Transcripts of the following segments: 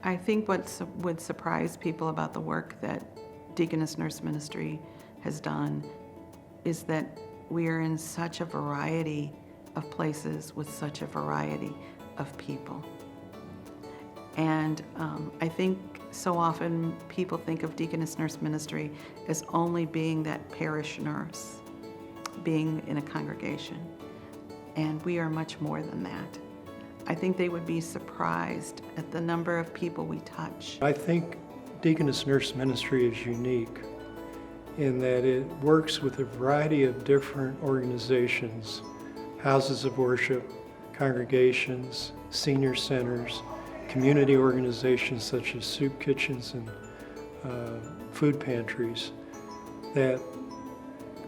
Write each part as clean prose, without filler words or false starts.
I think what would surprise people about the work that Deaconess Nurse Ministry has done is that we are in such a variety of places with such a variety of people. And I think so often people think of Deaconess Nurse Ministry as only being that parish nurse, being in a congregation. And we are much more than that. I think they would be surprised at the number of people we touch. I think Deaconess Nurse Ministry is unique in that it works with a variety of different organizations, houses of worship, congregations, senior centers, community organizations such as soup kitchens and food pantries, that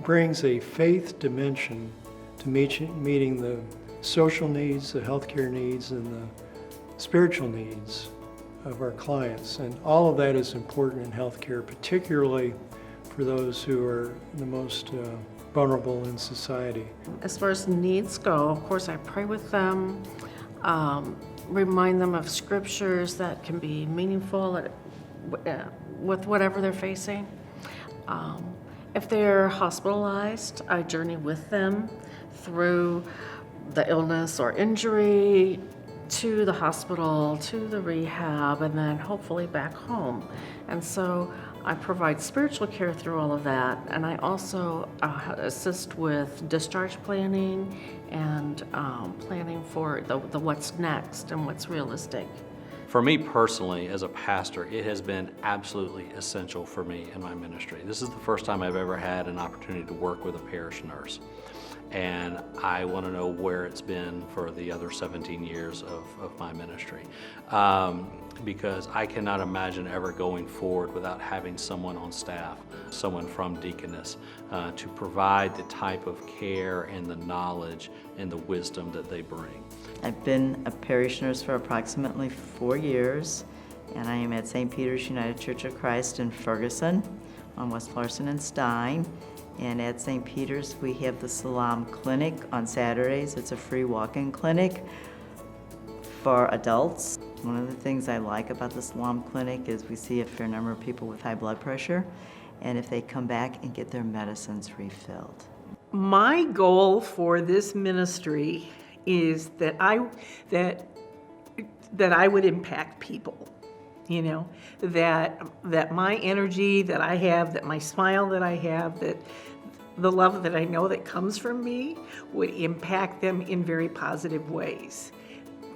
brings a faith dimension to meeting the social needs, the healthcare needs, and the spiritual needs of our clients. And all of that is important in healthcare, particularly for those who are the most vulnerable in society. As far as needs go, of course, I pray with them, remind them of scriptures that can be meaningful with whatever they're facing. If they're hospitalized, I journey with them through the illness or injury, to the hospital, to the rehab, and then hopefully back home. And so I provide spiritual care through all of that, and I also assist with discharge planning and planning for the what's next and what's realistic. For me personally, as a pastor, it has been absolutely essential for me in my ministry. This is the first time I've ever had an opportunity to work with a parish nurse. And I want to know where it's been for the other 17 years of my ministry. Because I cannot imagine ever going forward without having someone on staff, someone from Deaconess, to provide the type of care and the knowledge and the wisdom that they bring. I've been a parish nurse for approximately 4 years, and I am at St. Peter's United Church of Christ in Ferguson on West Florissant and Stein. And at St. Peter's, we have the Salam Clinic on Saturdays. It's a free walk-in clinic for adults. One of the things I like about the Salam Clinic is we see a fair number of people with high blood pressure, and if they come back and get their medicines refilled. My goal for this ministry is that I would impact people. You know, that my energy that I have, that my smile that I have, that the love that I know that comes from me would impact them in very positive ways.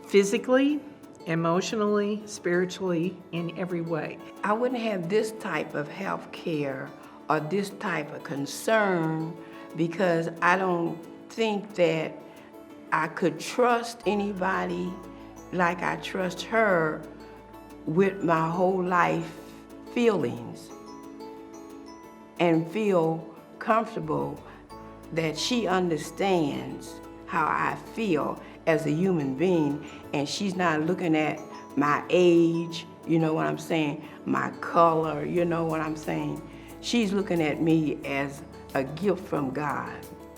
Physically, emotionally, spiritually, in every way. I wouldn't have this type of health care or this type of concern because I don't think that I could trust anybody like I trust her with my whole life feelings and feel comfortable that she understands how I feel as a human being, and she's not looking at my age, you know what I'm saying, my color, you know what I'm saying. She's looking at me as a gift from God,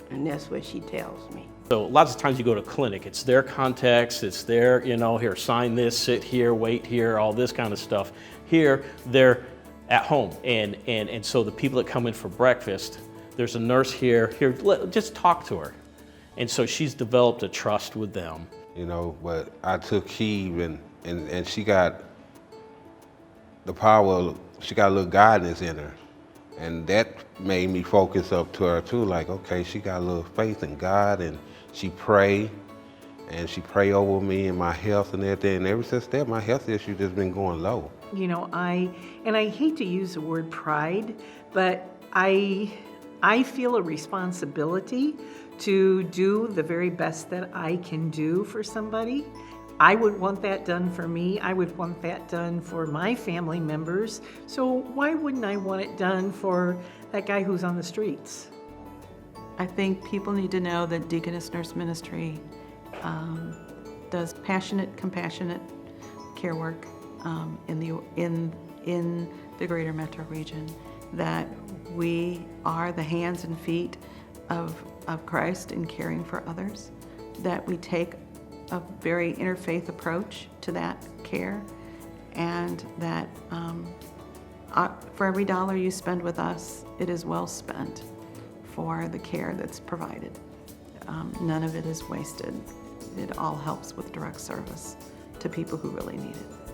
and that's what she tells me. So lots of times you go to a clinic, it's their context, it's their, here, sign this, sit here, wait here, all this kind of stuff. Here, they're at home. And so the people that come in for breakfast, there's a nurse here, just talk to her. And so she's developed a trust with them. But I took heed and she got the power, she got a little guidance in her. And that made me focus up to her too, like, okay, she got a little faith in God, and she pray over me and my health and everything. And ever since that, my health issue just been going low. I hate to use the word pride, but I feel a responsibility to do the very best that I can do for somebody. I would want that done for me. I would want that done for my family members. So why wouldn't I want it done for that guy who's on the streets? I think people need to know that Deaconess Nurse Ministry does passionate, compassionate care work in the greater metro region, that we are the hands and feet of Christ in caring for others, that we take a very interfaith approach to that care, and that for every dollar you spend with us, it is well spent for the care that's provided. None of it is wasted. It all helps with direct service to people who really need it.